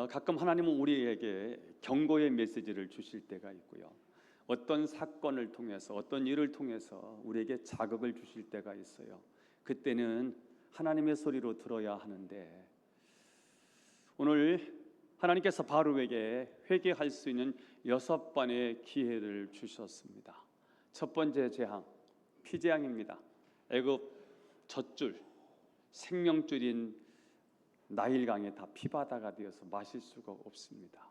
가끔 하나님은 우리에게 경고의 메시지를 주실 때가 있고요. 어떤 사건을 통해서, 어떤 일을 통해서 우리에게 자극을 주실 때가 있어요. 그때는 하나님의 소리로 들어야 하는데, 오늘 하나님께서 바로에게 회개할 수 있는 6번의 기회를 주셨습니다. 첫 번째 재앙, 피재앙입니다. 애굽 젖줄, 생명줄인 나일강에 다 피바다가 되어서 마실 수가 없습니다.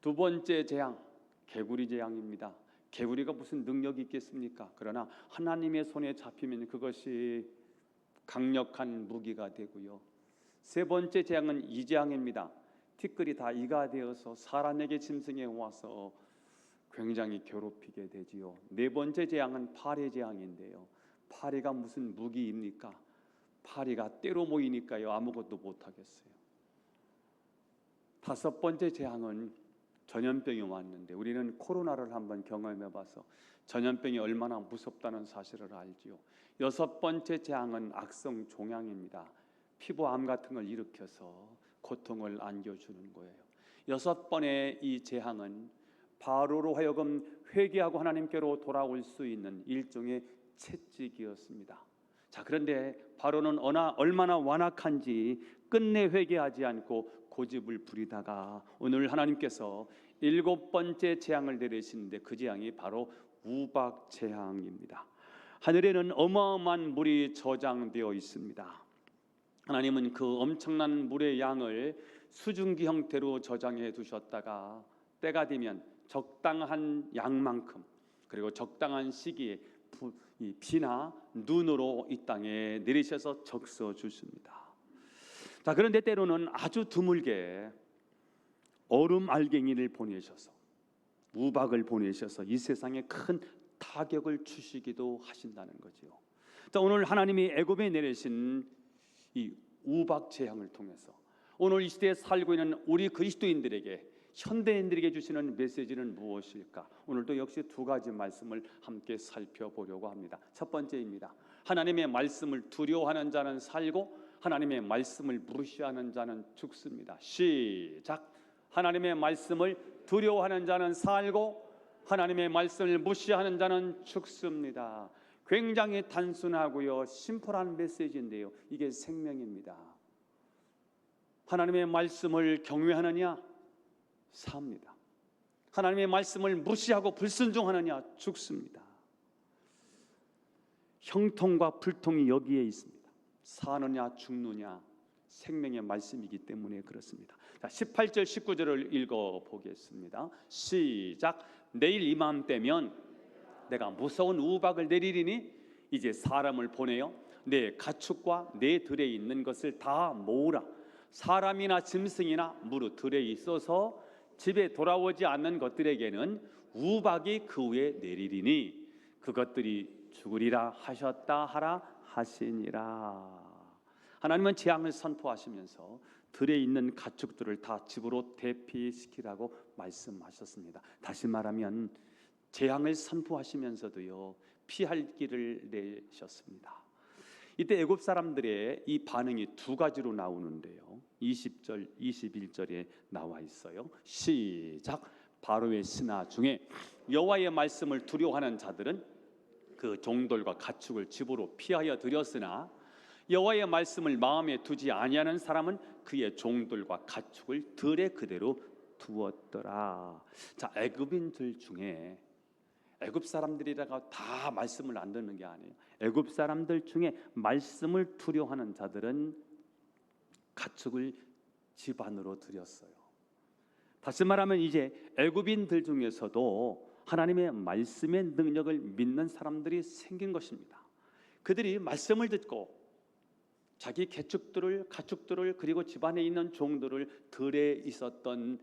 두 번째 재앙, 개구리 재앙입니다. 개구리가 무슨 능력이 있겠습니까? 그러나 하나님의 손에 잡히면 그것이 강력한 무기가 되고요. 세 번째 재앙은 이재앙입니다. 티끌이 다 이가 되어서 사람에게 짐승에 와서 굉장히 괴롭히게 되지요. 네 번째 재앙은 파리 재앙인데요. 파리가 무슨 무기입니까? 파리가 때로 모이니까요, 아무것도 못하겠어요. 다섯 번째 재앙은 전염병이 왔는데, 우리는 코로나를 한번 경험해봐서 전염병이 얼마나 무섭다는 사실을 알지요. 여섯 번째 재앙은 악성 종양입니다. 피부암 같은 걸 일으켜서 고통을 안겨주는 거예요. 여섯 번의 이 재앙은 바로로 하여금 회개하고 하나님께로 돌아올 수 있는 일종의 채찍이었습니다. 자, 그런데 바로는 얼마나 완악한지 끝내 회개하지 않고 고집을 부리다가 오늘 하나님께서 7번째 재앙을 내리시는데, 그 재앙이 바로 우박 재앙입니다. 하늘에는 어마어마한 물이 저장되어 있습니다. 하나님은 그 엄청난 물의 양을 수증기 형태로 저장해 두셨다가 때가 되면 적당한 양만큼, 그리고 적당한 시기에 비나 눈으로 이 땅에 내리셔서 적셔 주십니다. 자, 그런데 때로는 아주 드물게 얼음 알갱이를 보내셔서, 우박을 보내셔서 이 세상에 큰 타격을 주시기도 하신다는 거죠. 자, 오늘 하나님이 애굽에 내리신 이 우박 재앙을 통해서 오늘 이 시대에 살고 있는 우리 그리스도인들에게, 현대인들에게 주시는 메시지는 무엇일까? 오늘도 역시 두 가지 말씀을 함께 살펴보려고 합니다. 첫 번째입니다. 하나님의 말씀을 두려워하는 자는 살고 하나님의 말씀을 무시하는 자는 죽습니다. 시작. 하나님의 말씀을 두려워하는 자는 살고 하나님의 말씀을 무시하는 자는 죽습니다. 굉장히 단순하고요, 심플한 메시지인데요, 이게 생명입니다. 하나님의 말씀을 경외하느냐? 삽니다. 하나님의 말씀을 무시하고 불순종하느냐? 죽습니다. 형통과 불통이 여기에 있습니다. 사느냐 죽느냐, 생명의 말씀이기 때문에 그렇습니다. 자, 18절 19절을 읽어보겠습니다. 시작. 내일 이맘때면 내가 무서운 우박을 내리리니 이제 사람을 보내어 내 가축과 내 들에 있는 것을 다 모으라. 사람이나 짐승이나 무릇 들에 있어서 집에 돌아오지 않는 것들에게는 우박이 그 위에 내리리니 그것들이 죽으리라 하셨다 하라 하시니라. 하나님은 재앙을 선포하시면서 들에 있는 가축들을 다 집으로 대피시키라고 말씀하셨습니다. 다시 말하면 재앙을 선포하시면서도요, 피할 길을 내셨습니다. 이때 애굽 사람들의 이 반응이 두 가지로 나오는데요, 20절 21절에 나와 있어요. 시작. 바로의 신하 중에 여호와의 말씀을 두려워하는 자들은 그 종들과 가축을 집으로 피하여 들였으나 여호와의 말씀을 마음에 두지 아니하는 사람은 그의 종들과 가축을 들에 그대로 두었더라. 자, 애굽인들 중에, 애굽 사람들이라가 다 말씀을 안 듣는 게 아니에요. 애굽 사람들 중에 말씀을 두려워하는 자들은 가축을 집 안으로 들였어요. 다시 말하면 이제 애굽인들 중에서도 하나님의 말씀의 능력을 믿는 사람들이 생긴 것입니다. 그들이 말씀을 듣고 자기 가축들을 그리고 집안에 있는 종들을 들에 있었던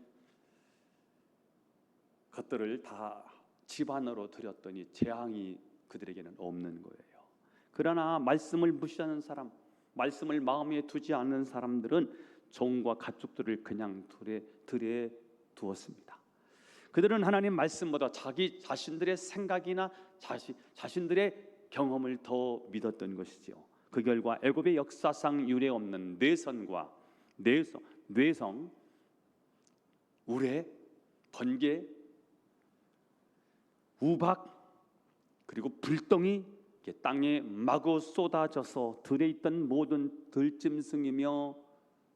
것들을 다 집안으로 들였더니 재앙이 그들에게는 없는 거예요. 그러나 말씀을 무시하는 사람, 말씀을 마음에 두지 않는 사람들은 종과 가축들을 그냥 들에 두었습니다. 그들은 하나님 말씀보다 자기 자신들의 생각이나 자신들의 경험을 더 믿었던 것이죠. 그 결과 애굽의 역사상 유례 없는 뇌성, 우레, 번개, 우박, 그리고 불덩이 땅에 마구 쏟아져서 들에 있던 모든 들짐승이며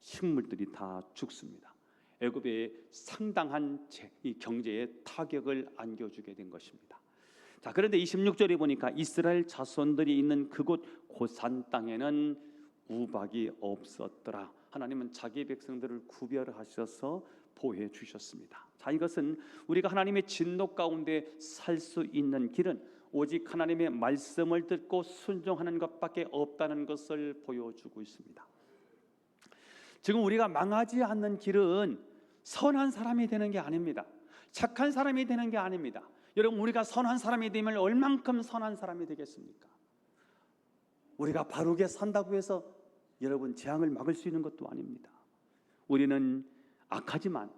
식물들이 다 죽습니다. 애굽에 상당한 이 경제에 타격을 안겨주게 된 것입니다. 자, 그런데 26절에 보니까 이스라엘 자손들이 있는 그곳 고산 땅에는 우박이 없었더라. 하나님은 자기 백성들을 구별하셔서 보호해 주셨습니다. 자, 이것은 우리가 하나님의 진노 가운데 살 수 있는 길은 오직 하나님의 말씀을 듣고 순종하는 것밖에 없다는 것을 보여주고 있습니다. 지금 우리가 망하지 않는 길은 선한 사람이 되는 게 아닙니다. 착한 사람이 되는 게 아닙니다. 여러분, 우리가 선한 사람이 되면 얼만큼 선한 사람이 되겠습니까? 우리가 바르게 산다고 해서 여러분 재앙을 막을 수 있는 것도 아닙니다. 우리는 악하지만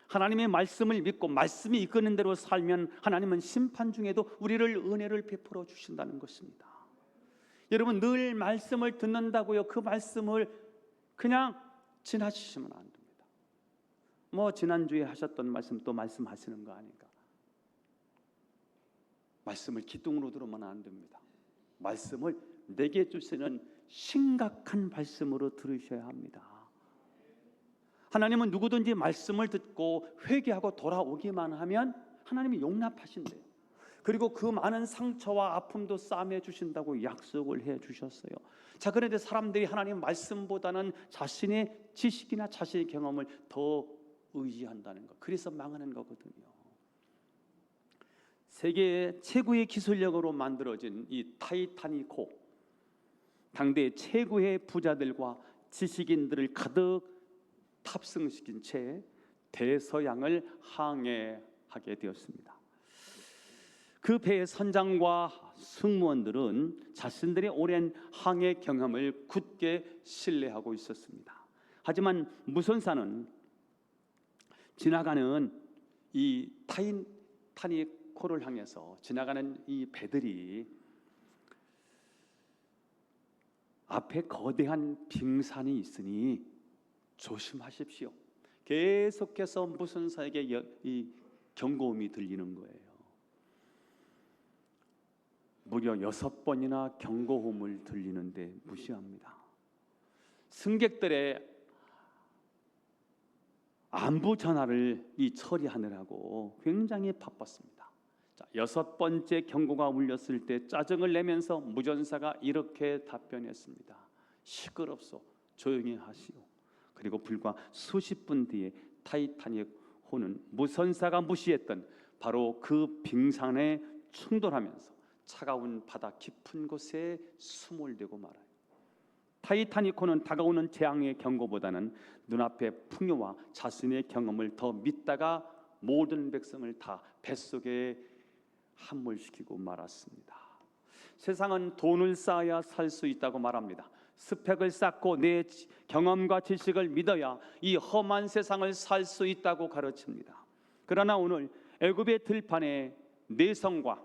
하나님의 말씀을 믿고 말씀이 이끄는 대로 살면 하나님은 심판 중에도 우리를 은혜를 베풀어 주신다는 것입니다. 여러분, 늘 말씀을 듣는다고요, 그 말씀을 그냥 지나치시면 안 됩니다. 뭐 지난주에 하셨던 말씀 또 말씀하시는 거 아닌가? 말씀을 기둥으로 들으면 안 됩니다. 말씀을 내게 주시는 심각한 말씀으로 들으셔야 합니다. 하나님은 누구든지 말씀을 듣고 회개하고 돌아오기만 하면 하나님이 용납하신대요. 그리고 그 많은 상처와 아픔도 싸매 주신다고 약속을 해 주셨어요. 자, 그런데 사람들이 하나님 말씀보다는 자신의 지식이나 자신의 경험을 더 의지한다는 것, 그래서 망하는 거거든요. 세계 최고의 기술력으로 만들어진 이 타이타닉호, 당대 최고의 부자들과 지식인들을 가득 탑승시킨 채 대서양을 항해하게 되었습니다. 그 배의 선장과 승무원들은 자신들의 오랜 항해 경험을 굳게 신뢰하고 있었습니다. 하지만 무선사는 지나가는 이 타이타닉호를 향해서 지나가는 이 배들이 앞에 거대한 빙산이 있으니 조심하십시오. 계속해서 무선사에게 이 경고음이 들리는 거예요. 무려 6번이나 경고음을 들리는데 무시합니다. 승객들의 안부 전화를 처리하느라고 굉장히 바빴습니다. 자, 6번째 경고가 울렸을 때 짜증을 내면서 무전사가 이렇게 답변했습니다. 시끄럽소, 조용히 하시오. 그리고 불과 수십 분 뒤에 타이타닉호는 무선사가 무시했던 바로 그 빙산에 충돌하면서 차가운 바다 깊은 곳에 수몰되고 말아요. 타이타닉호는 다가오는 재앙의 경고보다는 눈앞의 풍요와 자신의 경험을 더 믿다가 모든 백성을 다 뱃속에 함몰시키고 말았습니다. 세상은 돈을 쌓아야 살 수 있다고 말합니다. 스펙을 쌓고 내 경험과 지식을 믿어야 이 험한 세상을 살 수 있다고 가르칩니다. 그러나 오늘 애굽의 들판에 내성과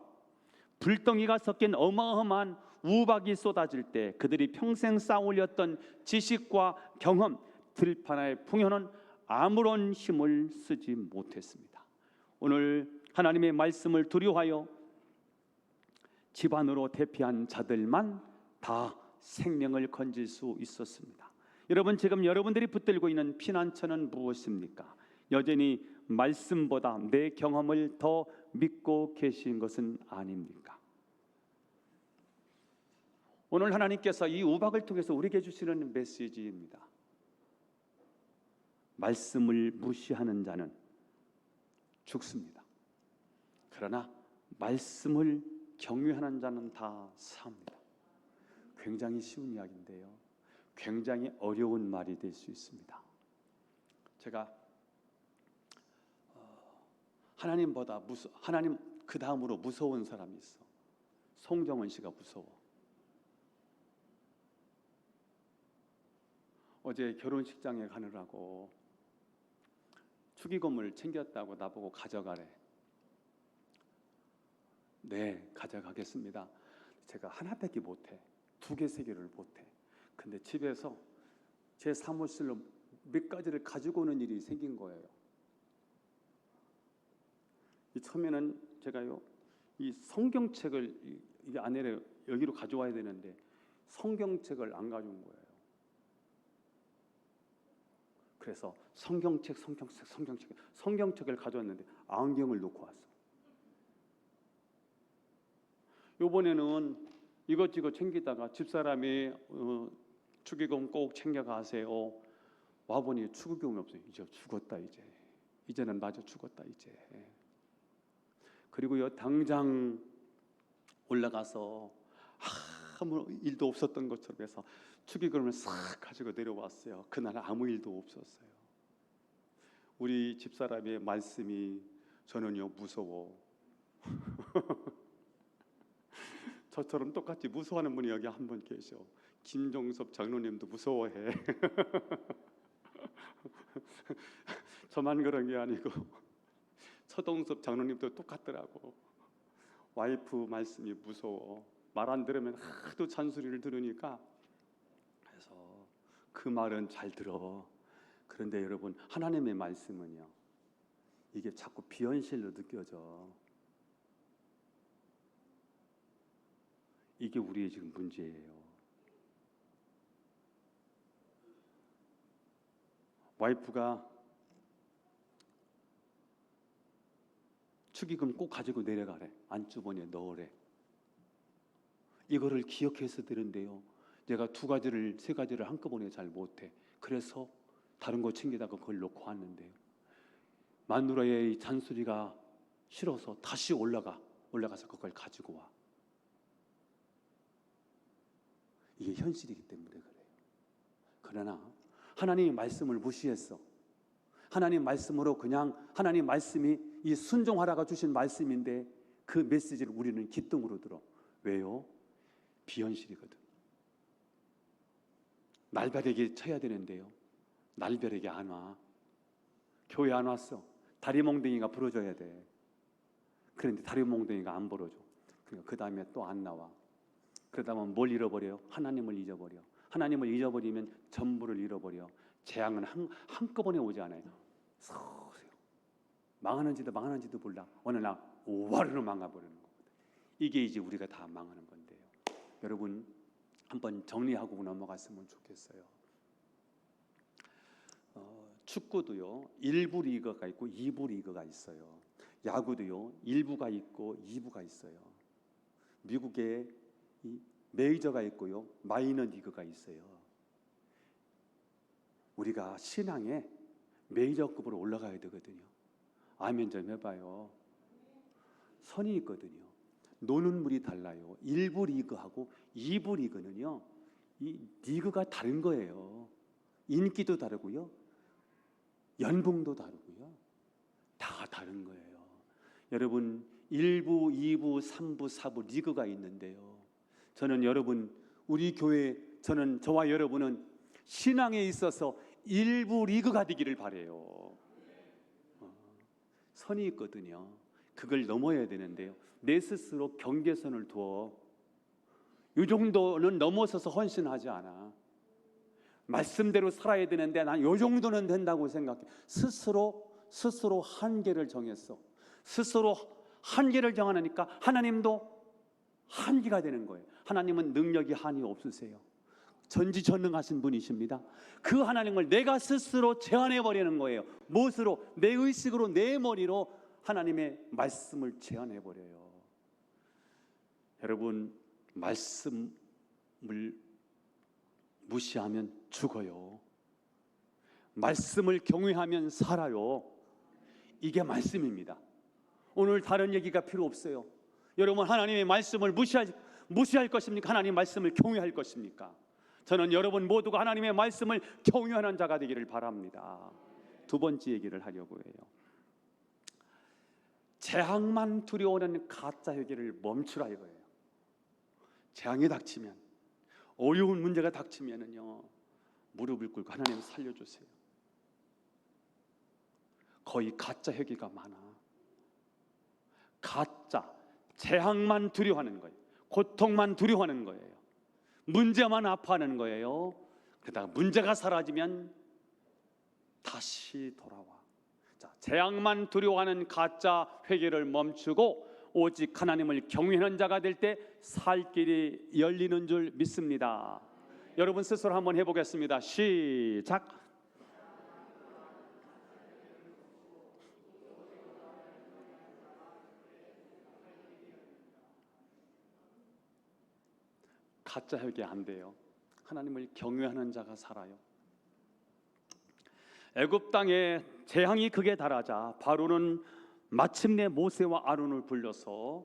불덩이가 섞인 어마어마한 우박이 쏟아질 때 그들이 평생 쌓아올렸던 지식과 경험, 들판의 풍요는 아무런 힘을 쓰지 못했습니다. 오늘 하나님의 말씀을 두려워하여 집안으로 대피한 자들만 다 생명을 건질 수 있었습니다. 여러분, 지금 여러분들이 붙들고 있는 피난처는 무엇입니까? 여전히 말씀보다 내 경험을 더 믿고 계신 것은 아닙니까? 오늘 하나님께서 이 우박을 통해서 우리에게 주시는 메시지입니다. 말씀을 무시하는 자는 죽습니다. 그러나 말씀을 경외하는 자는 다 삽니다. 굉장히 쉬운 이야기인데요, 굉장히 어려운 말이 될 수 있습니다. 제가 하나님보다 하나님 그 다음으로 무서운 사람이 있어. 송정원 씨가 무서워. 어제 결혼식장에 가느라고 축의금을 챙겼다고 나보고 가져가래. 네, 가져가겠습니다. 제가 하나밖에 못해. 2개, 3개를 못해. 근데 집에서 제 사무실로 몇 가지를 가지고 오는 일이 생긴 거예요. 처음에는 제가요, 이 성경책을 이 안에 여기로 가져와야 되는데 성경책을 안 가져온 거예요. 그래서 성경책을 가져왔는데 안경을 놓고 왔어. 이번에는 이것저것 챙기다가 집사람이 축의금 꼭 챙겨가세요. 와보니 축의금이 없어요. 이제 죽었다. 이제는 마저 죽었다. 그리고요, 당장 올라가서 아무 일도 없었던 것처럼 해서 축의금을 싹 가지고 내려왔어요. 그날 아무 일도 없었어요. 우리 집사람의 말씀이 저는요 무서워. 저처럼 똑같이 무서워하는 분이 여기 한 분 계셔. 김종섭 장로님도 무서워해. 저만 그런 게 아니고 서동섭 장로님도 똑같더라고. 와이프 말씀이 무서워. 말 안 들으면 하도 잔소리를 들으니까. 그래서 그 말은 잘 들어. 그런데 여러분, 하나님의 말씀은요, 이게 자꾸 비현실로 느껴져. 이게 우리의 지금 문제예요. 와이프가 축의금 꼭 가지고 내려가래. 안주머니에 넣으래. 이거를 기억해서 드는데요, 내가 두 가지를 세 가지를 한꺼번에 잘 못해. 그래서 다른 거 챙기다가 그걸 놓고 왔는데요, 마누라의 잔소리가 싫어서 다시 올라가서 그걸 가지고 와. 이게 현실이기 때문에 그래요. 그러나 하나님의 말씀을 무시했어. 하나님 말씀으로 그냥 하나님 말씀이 이 순종하라가 주신 말씀인데 그 메시지를 우리는 기뚱으로 들어. 왜요? 비현실이거든. 날벼락에 쳐야 되는데요, 날벼락이 안 와. 교회 안 왔어. 다리몽둥이가 부러져야 돼. 그런데 다리몽둥이가 안 부러져. 그러니까 그 다음에 또 안 나와. 그러다 보면 뭘 잃어버려요? 하나님을 잊어버려. 하나님을 잊어버리면 전부를 잃어버려. 재앙은 한꺼번에 오지 않아요. 서서요. 망하는지도 몰라. 어느 날 와르르 망가버리는 거거든. 이게 이제 우리가 다 망하는 건데요. 여러분, 한번 정리하고 넘어갔으면 좋겠어요. 축구도요, 1부 리그가 있고 2부 리그가 있어요. 야구도요, 1부가 있고 2부가 있어요. 미국에 이 메이저가 있고요, 마이너 리그가 있어요. 우리가 신앙에 메이저급으로 올라가야 되거든요. 아멘 좀 해봐요. 선이 있거든요. 노는 물이 달라요. 1부 리그하고 2부 리그는요, 이 리그가 다른 거예요. 인기도 다르고요, 연봉도 다르고요, 다 다른 거예요. 여러분, 1부, 2부, 3부, 4부 리그가 있는데요, 저는 여러분, 우리 교회, 저와 여러분은 신앙에 있어서 1부 리그가 되기를 바라요. 선이 있거든요. 그걸 넘어야 되는데요, 내 스스로 경계선을 두어. 이 정도는 넘어서서 헌신하지 않아. 말씀대로 살아야 되는데 난 이 정도는 된다고 생각해. 스스로 한계를 정했어. 스스로 한계를 정하니까 하나님도 한계가 되는 거예요. 하나님은 능력이 한이 없으세요. 전지전능하신 분이십니다. 그 하나님을 내가 스스로 제한해 버리는 거예요. 무엇으로? 내 의식으로, 내 머리로 하나님의 말씀을 제한해 버려요. 여러분, 말씀을 무시하면 죽어요. 말씀을 경외하면 살아요. 이게 말씀입니다. 오늘 다른 얘기가 필요 없어요. 여러분, 하나님의 말씀을 무시할 것입니까? 하나님의 말씀을 경외할 것입니까? 저는 여러분 모두가 하나님의 말씀을 경외하는 자가 되기를 바랍니다. 두 번째 얘기를 하려고 해요. 재앙만 두려워하는 가짜 회개를 멈추라 이거예요. 재앙이 닥치면, 어려운 문제가 닥치면은요, 무릎을 꿇고 하나님 살려주세요. 거의 가짜 회개가 많아. 가짜 재앙만 두려워하는 거예요. 고통만 두려워하는 거예요. 문제만 아파하는 거예요. 그러다가 문제가 사라지면 다시 돌아와. 자, 재앙만 두려워하는 가짜 회개를 멈추고 오직 하나님을 경외하는 자가 될 때 살 길이 열리는 줄 믿습니다. 여러분 스스로 한번 해보겠습니다. 시작. 가짜 회개 안 돼요. 하나님을 경외하는 자가 살아요. 애굽 땅에 재앙이 극에 달하자 바로는 마침내 모세와 아론을 불러서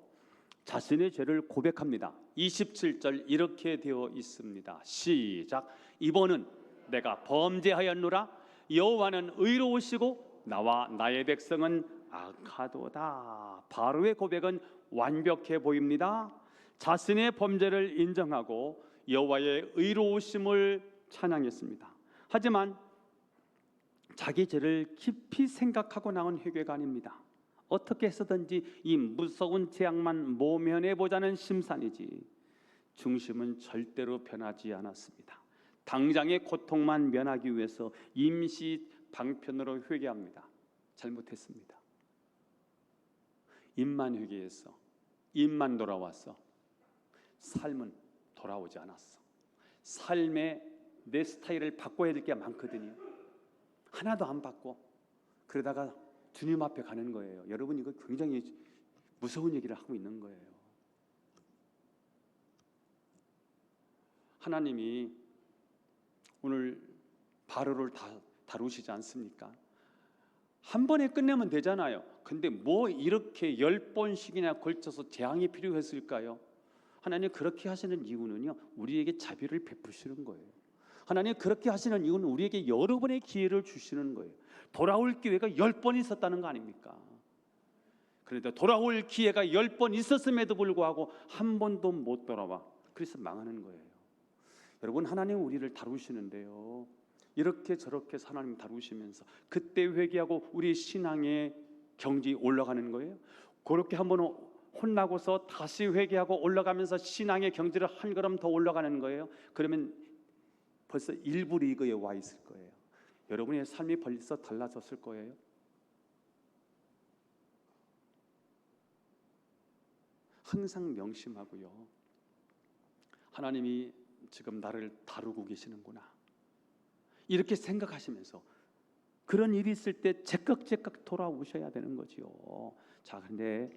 자신의 죄를 고백합니다. 27절 이렇게 되어 있습니다. 시작. 이번은 내가 범죄하였노라. 여호와는 의로우시고 나와 나의 백성은 악하도다. 바로의 고백은 완벽해 보입니다. 자신의 범죄를 인정하고 여호와의 의로우심을 찬양했습니다. 하지만 자기 죄를 깊이 생각하고 나온 회개가 아닙니다. 어떻게 해서든지 이 무서운 재앙만 모면해 보자는 심산이지 중심은 절대로 변하지 않았습니다. 당장의 고통만 면하기 위해서 임시 방편으로 회개합니다. 잘못했습니다. 입만 회개했어. 입만 돌아왔어. 삶은 돌아오지 않았어. 삶의 내 스타일을 바꿔야 될 게 많거든요. 하나도 안 바꿔. 그러다가 주님 앞에 가는 거예요. 여러분 이거 굉장히 무서운 얘기를 하고 있는 거예요. 하나님이 오늘 바로를 다루시지 않습니까? 한 번에 끝내면 되잖아요. 근데 뭐 이렇게 10번씩이나 걸쳐서 재앙이 필요했을까요? 하나님 그렇게 하시는 이유는요, 우리에게 자비를 베푸시는 거예요. 하나님 그렇게 하시는 이유는 우리에게 여러 번의 기회를 주시는 거예요. 돌아올 기회가 10번 있었다는 거 아닙니까? 그런데 돌아올 기회가 10번 있었음에도 불구하고 한 번도 못 돌아와. 그래서 망하는 거예요. 여러분 하나님 우리를 다루시는데요, 이렇게 저렇게 하나님 다루시면서 그때 회개하고 우리 신앙의 경지 올라가는 거예요. 그렇게 한번 혼나고서 다시 회개하고 올라가면서 신앙의 경지를 한 걸음 더 올라가는 거예요. 그러면 벌써 1부 리그에 와 있을 거예요. 여러분의 삶이 벌써 달라졌을 거예요. 항상 명심하고요, 하나님이 지금 나를 다루고 계시는구나 이렇게 생각하시면서 그런 일이 있을 때 제깍제깍 돌아오셔야 되는 거지요. 자, 근데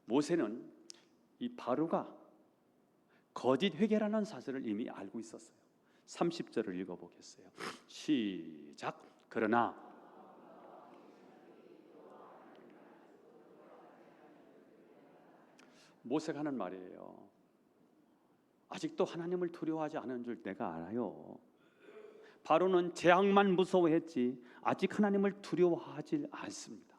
모세는 이 바로가 거짓 회개라는 사실을 이미 알고 있었어요. 30절을 읽어보겠어요. 시작. 그러나 모세가 하는 말이에요. 아직도 하나님을 두려워하지 않은 줄 내가 알아요. 바로는 재앙만 무서워했지 아직 하나님을 두려워하지 않습니다.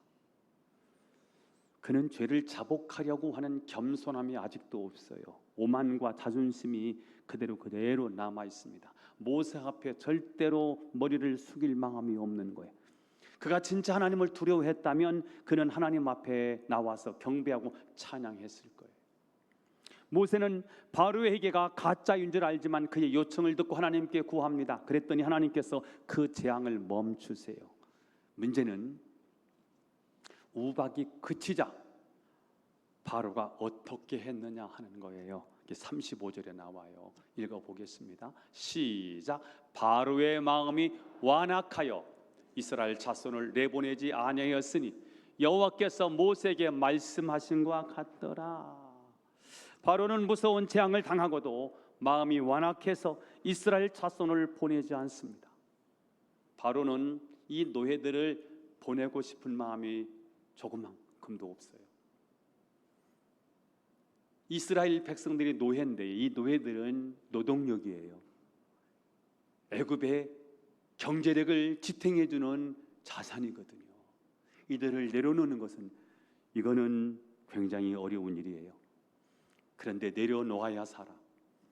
그는 죄를 자복하려고 하는 겸손함이 아직도 없어요. 오만과 자존심이 그대로 남아 있습니다. 모세 앞에 절대로 머리를 숙일 마음이 없는 거예요. 그가 진짜 하나님을 두려워했다면 그는 하나님 앞에 나와서 경배하고 찬양했을 거예요. 모세는 바로의 회개가 가짜인 줄 알지만 그의 요청을 듣고 하나님께 구합니다. 그랬더니 하나님께서 그 재앙을 멈추세요. 문제는 우박이 그치자 바로가 어떻게 했느냐 하는 거예요. 35절에 나와요. 읽어보겠습니다. 시작. 바로의 마음이 완악하여 이스라엘 자손을 내보내지 아니하였으니 여호와께서 모세에게 말씀하신 것과 같더라. 바로는 무서운 재앙을 당하고도 마음이 완악해서 이스라엘 자손을 보내지 않습니다. 바로는 이 노예들을 보내고 싶은 마음이 조금만큼도 없어요. 이스라엘 백성들이 노예인데 이 노예들은 노동력이에요. 애굽의 경제력을 지탱해주는 자산이거든요. 이들을 내려놓는 것은 이거는 굉장히 어려운 일이에요. 그런데 내려놓아야 살아.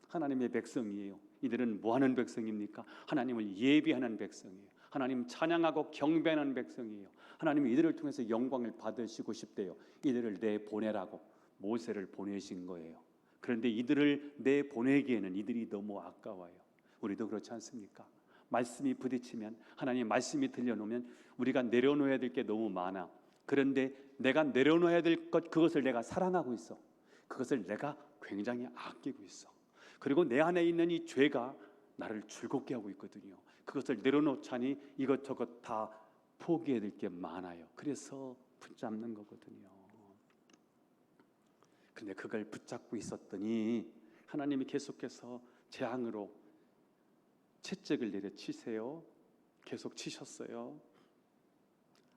하나님의 백성이에요. 이들은 뭐하는 백성입니까? 하나님을 예비하는 백성이에요. 하나님 찬양하고 경배하는 백성이에요. 하나님이 이들을 통해서 영광을 받으시고 싶대요. 이들을 내보내라고 모세를 보내신 거예요. 그런데 이들을 내보내기에는 이들이 너무 아까워요. 우리도 그렇지 않습니까? 말씀이 부딪히면, 하나님 말씀이 들려놓으면 우리가 내려놓아야 될 게 너무 많아. 그런데 내가 내려놓아야 될 것, 그것을 내가 사랑하고 있어. 그것을 내가 굉장히 아끼고 있어. 그리고 내 안에 있는 이 죄가 나를 즐겁게 하고 있거든요. 그것을 내려놓자니 이것저것 다 포기해야 될 게 많아요. 그래서 붙잡는 거거든요. 근데 그걸 붙잡고 있었더니 하나님이 계속해서 재앙으로 채찍을 내려치세요. 계속 치셨어요.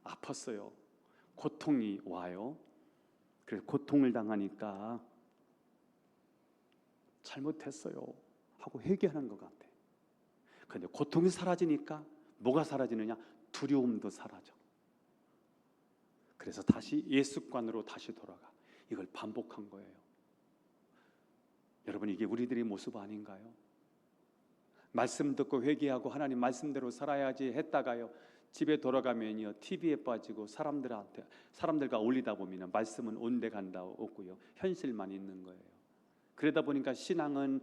아팠어요. 고통이 와요. 그래서 고통을 당하니까 잘못했어요 하고 회개하는 것 같아. 그런데 고통이 사라지니까 뭐가 사라지느냐? 두려움도 사라져. 그래서 다시 예습관으로 다시 돌아가. 이걸 반복한 거예요. 여러분, 이게 우리들의 모습 아닌가요? 말씀 듣고 회개하고 하나님 말씀대로 살아야지 했다가요, 집에 돌아가면요 TV에 빠지고 사람들과 어울리다 보면 말씀은 온데 간다 없고요, 현실만 있는 거예요. 그러다 보니까 신앙은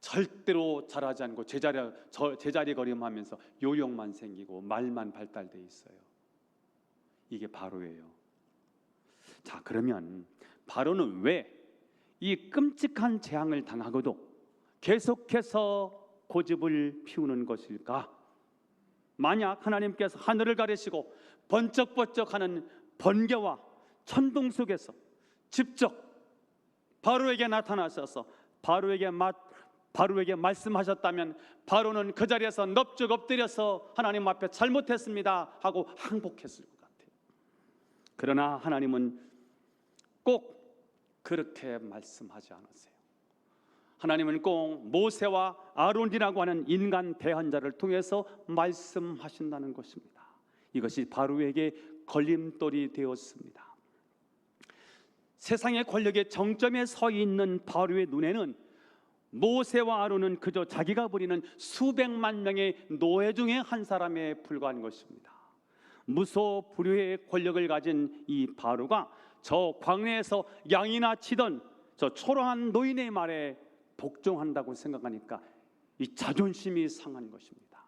절대로 자라지 않고 제자리 걸음하면서 요령만 생기고 말만 발달돼 있어요. 이게 바로예요. 자, 그러면 바로는 왜 이 끔찍한 재앙을 당하고도 계속해서 고집을 피우는 것일까? 만약 하나님께서 하늘을 가리시고 번쩍번쩍하는 번개와 천둥 속에서 직접 바로에게 나타나셔서 바로에게 말씀하셨다면 바로는 그 자리에서 넙죽 엎드려서 하나님 앞에 잘못했습니다 하고 항복했을 것 같아요. 그러나 하나님은 꼭 그렇게 말씀하지 않으세요. 하나님은 꼭 모세와 아론이라고 하는 인간 대언자를 통해서 말씀하신다는 것입니다. 이것이 바로에게 걸림돌이 되었습니다. 세상의 권력의 정점에 서 있는 바로의 눈에는 모세와 아론은 그저 자기가 부리는 수백만 명의 노예 중에 한 사람에 불과한 것입니다. 무소불위의 권력을 가진 이 바로가 저 광야에서 양이나 치던 저 초라한 노인의 말에 복종한다고 생각하니까 이 자존심이 상한 것입니다.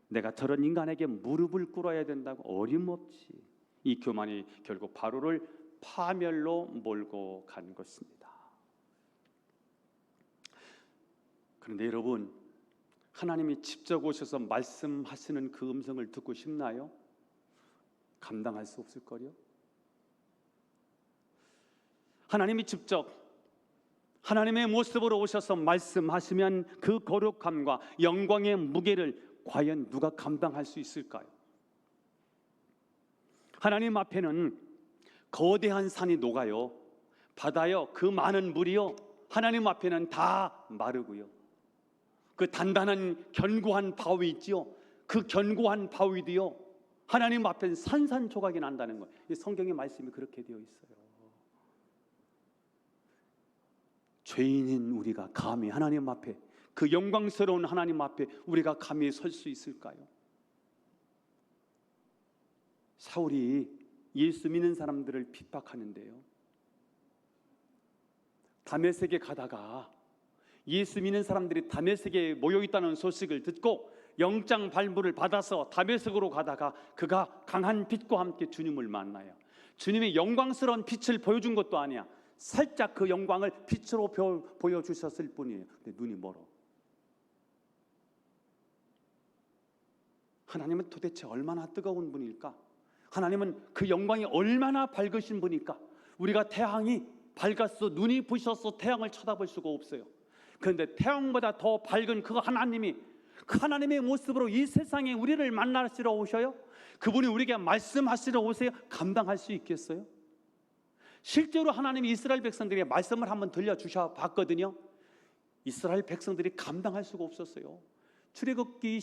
내가 저런 인간에게 무릎을 꿇어야 된다고 어림없이 이 교만이 결국 바로를 파멸로 몰고 간 것입니다. 그런데 여러분, 하나님이 직접 오셔서 말씀하시는 그 음성을 듣고 싶나요? 감당할 수 없을 거요. 하나님이 직접 하나님의 모습으로 오셔서 말씀하시면 그 거룩함과 영광의 무게를 과연 누가 감당할 수 있을까요? 하나님 앞에는 거대한 산이 녹아요, 바다요, 그 많은 물이요, 하나님 앞에는 다 마르고요. 그 단단한 견고한 바위 있지요, 그 견고한 바위도요 하나님 앞엔 산산조각이 난다는 거예요. 성경의 말씀이 그렇게 되어 있어요. 죄인인 우리가 감히 하나님 앞에, 그 영광스러운 하나님 앞에 우리가 감히 설 수 있을까요? 사울이 예수 믿는 사람들을 핍박하는데요, 다메섹에 가다가 예수 믿는 사람들이 다메섹에 모여 있다는 소식을 듣고 영장 발부를 받아서 다메섹으로 가다가 그가 강한 빛과 함께 주님을 만나요. 주님이 영광스러운 빛을 보여준 것도 아니야. 살짝 그 영광을 빛으로 보여주셨을 뿐이에요. 근데 눈이 멀어. 하나님은 도대체 얼마나 뜨거운 분일까? 하나님은 그 영광이 얼마나 밝으신 분일까? 우리가 태양이 밝아서 눈이 부셔서 태양을 쳐다볼 수가 없어요. 그런데 태양보다 더 밝은 그 하나님이, 그 하나님의 모습으로 이 세상에 우리를 만나시러 오셔요? 그분이 우리에게 말씀하시러 오세요? 감당할 수 있겠어요? 실제로 하나님이 이스라엘 백성들에게 말씀을 한번 들려주셔 봤거든요. 이스라엘 백성들이 감당할 수가 없었어요. 출애굽기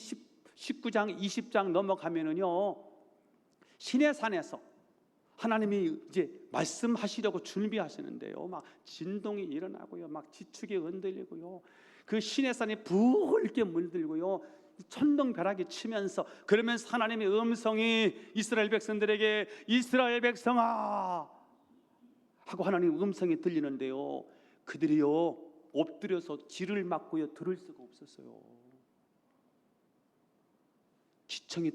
19장 20장 넘어가면은요, 시내산에서 하나님이 이제 말씀하시려고 준비하시는데요, 막 진동이 일어나고요, 막 지축이 흔들리고요, 그 시내산이 붉게 물들고요, 천둥벼락이 치면서, 그러면서 하나님의 음성이 이스라엘 백성들에게 이스라엘 백성아 하고 하나님의 음성이 들리는데요, 그들이요 엎드려서 귀를 막고요 들을 수가 없었어요. 지청이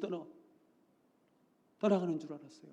떠나가는 줄 알았어요.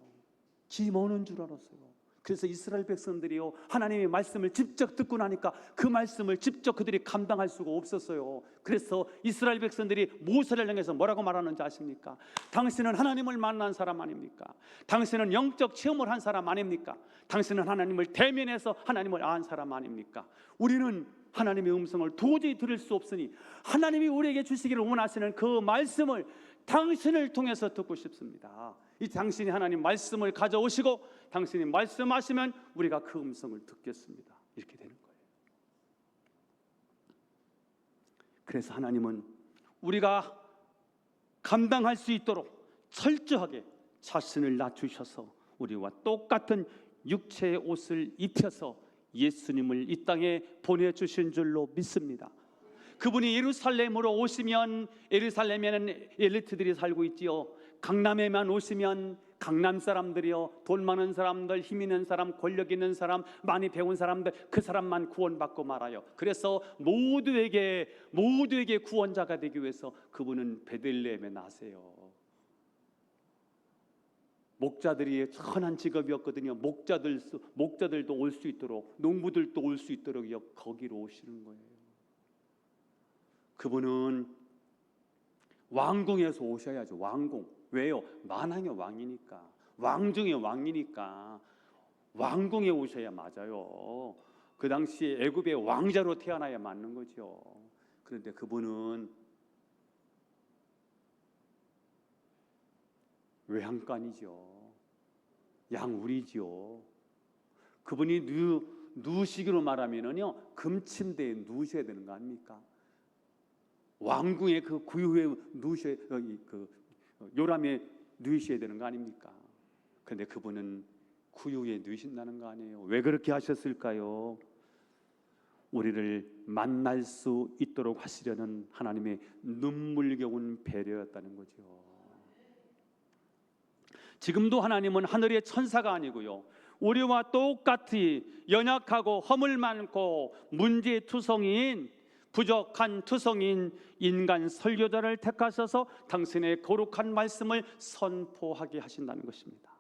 기 머는 줄 알았어요. 그래서 이스라엘 백성들이요, 하나님의 말씀을 직접 듣고 나니까 그 말씀을 직접 그들이 감당할 수가 없었어요. 그래서 이스라엘 백성들이 모세를 향해서 뭐라고 말하는지 아십니까? 당신은 하나님을 만난 사람 아닙니까? 당신은 영적 체험을 한 사람 아닙니까? 당신은 하나님을 대면해서 하나님을 안 사람 아닙니까? 우리는 하나님의 음성을 도저히 들을 수 없으니 하나님이 우리에게 주시기를 원하시는 그 말씀을 당신을 통해서 듣고 싶습니다. 이 당신이 하나님 말씀을 가져오시고 당신이 말씀하시면 우리가 그 음성을 듣겠습니다. 이렇게 되는 거예요. 그래서 하나님은 우리가 감당할 수 있도록 철저하게 자신을 낮추셔서 우리와 똑같은 육체의 옷을 입혀서 예수님을 이 땅에 보내주신 줄로 믿습니다. 그분이 예루살렘으로 오시면, 예루살렘에는 엘리트들이 살고 있지요. 강남에만 오시면 강남 사람들이요, 돈 많은 사람들, 힘 있는 사람, 권력 있는 사람, 많이 배운 사람들, 그 사람만 구원받고 말아요. 그래서 모두에게 구원자가 되기 위해서 그분은 베들레헴에 나세요. 목자들이 천한 직업이었거든요. 목자들도 올 수 있도록, 농부들도 올 수 있도록 거기로 오시는 거예요. 그분은 왕궁에서 오셔야죠. 왕궁. 왜요? 만왕의 왕이니까, 왕 중의 왕이니까 왕궁에 오셔야 맞아요. 그 당시에 애굽의 왕자로 태어나야 맞는 거죠. 그런데 그분은 외양간이죠. 양우리죠. 그분이 누시기로 말하면은요, 금침대에 누우셔야 되는 거 아닙니까? 왕궁의 그 구유에 누우셔야, 요람에 누우셔야 되는 거 아닙니까? 그런데 그분은 구유에 누우신다는 거 아니에요. 왜 그렇게 하셨을까요? 우리를 만날 수 있도록 하시려는 하나님의 눈물겨운 배려였다는 거죠. 지금도 하나님은 하늘의 천사가 아니고요, 우리와 똑같이 연약하고 허물 많고 문제투성이인, 부족한 투성인 인간 설교자를 택하셔서 당신의 거룩한 말씀을 선포하게 하신다는 것입니다.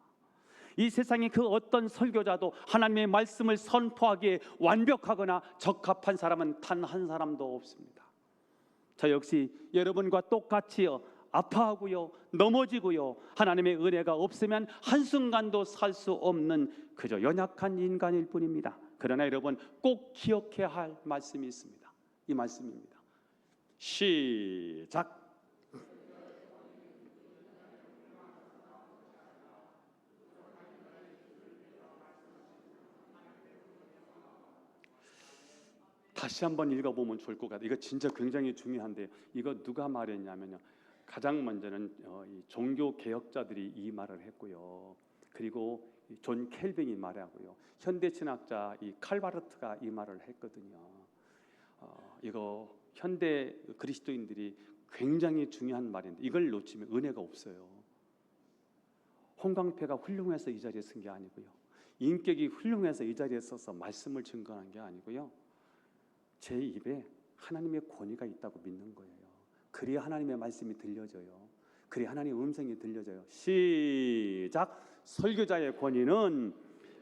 이 세상에 그 어떤 설교자도 하나님의 말씀을 선포하기에 완벽하거나 적합한 사람은 단 한 사람도 없습니다. 저 역시 여러분과 똑같이요, 아파하고요, 넘어지고요, 하나님의 은혜가 없으면 한순간도 살 수 없는 그저 연약한 인간일 뿐입니다. 그러나 여러분 꼭 기억해야 할 말씀이 있습니다. 이 말씀입니다. 시작. 다시 한번 읽어보면 좋을 것 같아요. 이거 진짜 굉장히 중요한데, 이거 누가 말했냐면요, 가장 먼저는 이 종교 개혁자들이 이 말을 했고요, 그리고 존 켈빈이 말하고요, 현대 신학자 이 칼바르트가 이 말을 했거든요. 이거 현대 그리스도인들이 굉장히 중요한 말인데 이걸 놓치면 은혜가 없어요. 홍광패가 훌륭해서 이 자리에 쓴 게 아니고요, 인격이 훌륭해서 이 자리에 서서 말씀을 증거한 게 아니고요, 제 입에 하나님의 권위가 있다고 믿는 거예요. 그래야 하나님의 말씀이 들려져요. 그래야 하나님의 음성이 들려져요. 시작. 설교자의 권위는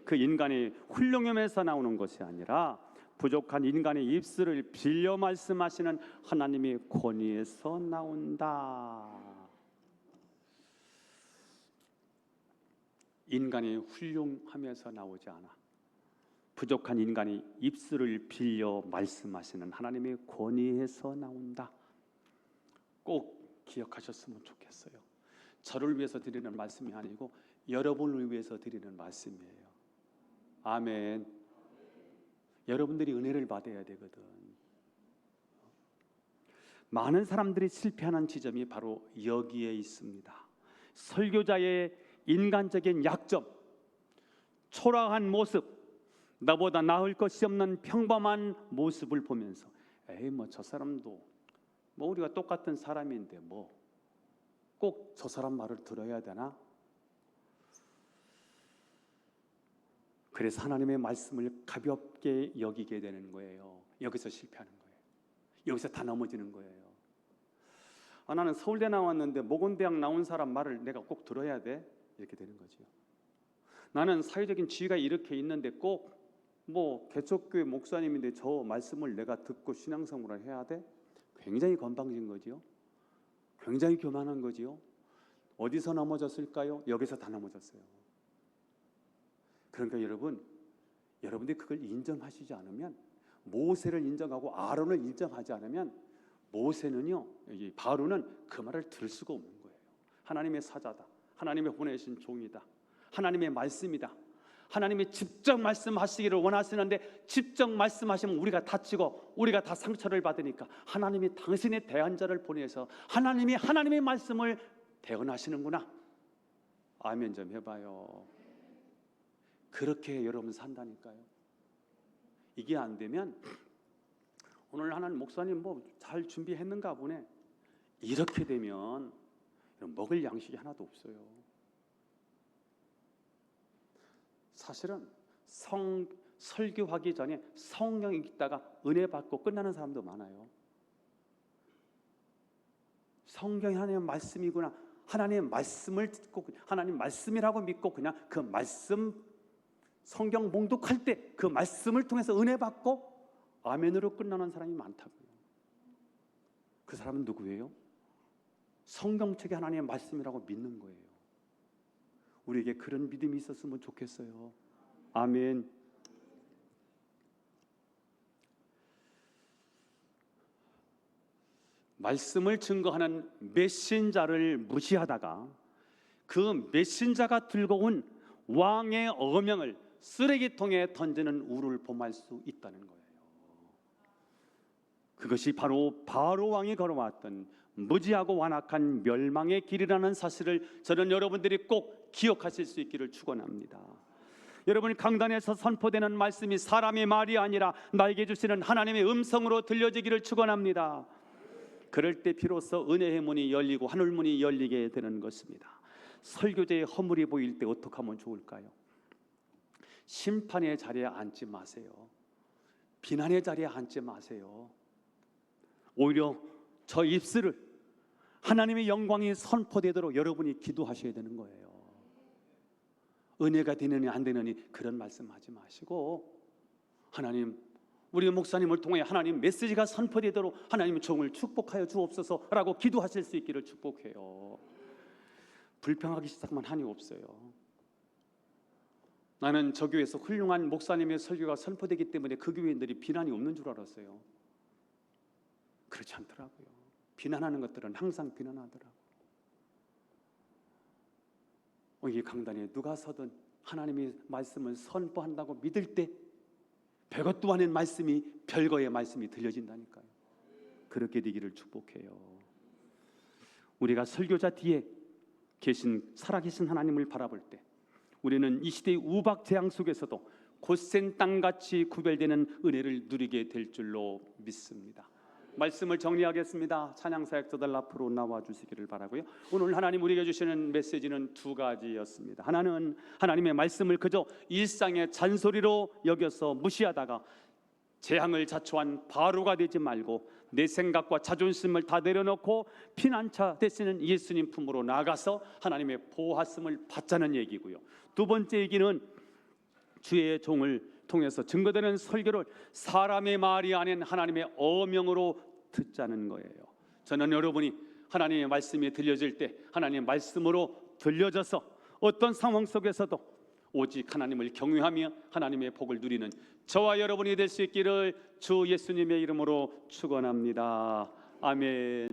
그 인간의 훌륭함에서 나오는 것이 아니라 부족한 인간의 입술을 빌려 말씀하시는 하나님의 권위에서 나온다. 인간의 훌륭함에서 나오지 않아. 부족한 인간의 입술을 빌려 말씀하시는 하나님의 권위에서 나온다. 꼭 기억하셨으면 좋겠어요. 저를 위해서 드리는 말씀이 아니고 여러분을 위해서 드리는 말씀이에요. 아멘. 여러분들이 은혜를 받아야 되거든. 많은 사람들이 실패하는 지점이 바로 여기에 있습니다. 설교자의 인간적인 약점, 초라한 모습, 나보다 나을 것이 없는 평범한 모습을 보면서 에이 뭐 저 사람도 뭐 우리가 똑같은 사람인데 뭐 꼭 저 사람 말을 들어야 되나? 그래서 하나님의 말씀을 가볍게 여기게 되는 거예요. 여기서 실패하는 거예요. 여기서 다 넘어지는 거예요. 나는 서울대 나왔는데 모건대학 나온 사람 말을 내가 꼭 들어야 돼? 이렇게 되는 거죠. 나는 사회적인 지위가 이렇게 있는데 꼭 개척교회 목사님인데 저 말씀을 내가 듣고 신앙생활을 해야 돼? 굉장히 건방진 거지요. 굉장히 교만한 거지요. 어디서 넘어졌을까요? 여기서 다 넘어졌어요. 그러니까 여러분들이 그걸 인정하시지 않으면, 모세를 인정하고 아론을 인정하지 않으면 모세는요, 바로는 그 말을 들을 수가 없는 거예요. 하나님의 사자다, 하나님의 보내신 종이다, 하나님의 말씀이다. 하나님이 직접 말씀하시기를 원하시는데 직접 말씀하시면 우리가 다치고 우리가 다 상처를 받으니까 하나님이 당신의 대언자를 보내서 하나님의 말씀을 대언하시는구나. 아멘 좀 해봐요. 그렇게 여러분 산다니까요. 이게 안 되면 오늘 하나님 목사님 잘 준비했는가 보네. 이렇게 되면 먹을 양식이 하나도 없어요. 사실은 설교하기 전에 성경 읽다가 은혜 받고 끝나는 사람도 많아요. 성경이 하나님의 말씀이구나, 하나님의 말씀을 듣고 하나님 말씀이라고 믿고 그냥 그 말씀 성경 봉독할 때 그 말씀을 통해서 은혜 받고 아멘으로 끝나는 사람이 많다고요. 그 사람은 누구예요? 성경책이 하나님의 말씀이라고 믿는 거예요. 우리에게 그런 믿음이 있었으면 좋겠어요. 아멘. 말씀을 증거하는 메신저를 무시하다가 그 메신저가 들고 온 왕의 어명을 쓰레기통에 던지는 우를 범할 수 있다는 거예요. 그것이 바로 왕이 걸어왔던 무지하고 완악한 멸망의 길이라는 사실을 저는 여러분들이 꼭 기억하실 수 있기를 축원합니다. 여러분, 강단에서 선포되는 말씀이 사람의 말이 아니라 나에게 주시는 하나님의 음성으로 들려지기를 축원합니다. 그럴 때 비로소 은혜의 문이 열리고 하늘 문이 열리게 되는 것입니다. 설교제의 허물이 보일 때 어떻게 하면 좋을까요? 심판의 자리에 앉지 마세요. 비난의 자리에 앉지 마세요. 오히려 저 입술을 하나님의 영광이 선포되도록 여러분이 기도하셔야 되는 거예요. 은혜가 되느니 안 되느니 그런 말씀하지 마시고, 하나님, 우리 목사님을 통해 하나님 메시지가 선포되도록 하나님의 종을 축복하여 주옵소서라고 기도하실 수 있기를 축복해요. 불평하기 시작하면 한이 없어요. 나는 저 교회에서 훌륭한 목사님의 설교가 선포되기 때문에 그 교회인들이 비난이 없는 줄 알았어요. 그렇지 않더라고요. 비난하는 것들은 항상 비난하더라고요. 이 강단에 누가 서든 하나님의 말씀을 선포한다고 믿을 때 별것도 아닌 말씀이 별거의 말씀이 들려진다니까요. 그렇게 되기를 축복해요. 우리가 설교자 뒤에 계신 살아계신 하나님을 바라볼 때 우리는 이 시대의 우박재앙 속에서도 곧센 땅같이 구별되는 은혜를 누리게 될 줄로 믿습니다. 말씀을 정리하겠습니다. 찬양사역자들 앞으로 나와주시기를 바라고요. 오늘 하나님 우리에게 주시는 메시지는 두 가지였습니다. 하나는 하나님의 말씀을 그저 일상의 잔소리로 여겨서 무시하다가 재앙을 자초한 바로가 되지 말고 내 생각과 자존심을 다 내려놓고 피난처 되시는 예수님 품으로 나가서 하나님의 보호하심을 받자는 얘기고요. 두 번째 얘기는 주의 종을 통해서 증거되는 설교를 사람의 말이 아닌 하나님의 어명으로 듣자는 거예요. 저는 여러분이 하나님의 말씀이 들려질 때 하나님의 말씀으로 들려져서 어떤 상황 속에서도 오직 하나님을 경외하며 하나님의 복을 누리는 저와 여러분이 될 수 있기를 주 예수님의 이름으로 축원합니다. 아멘.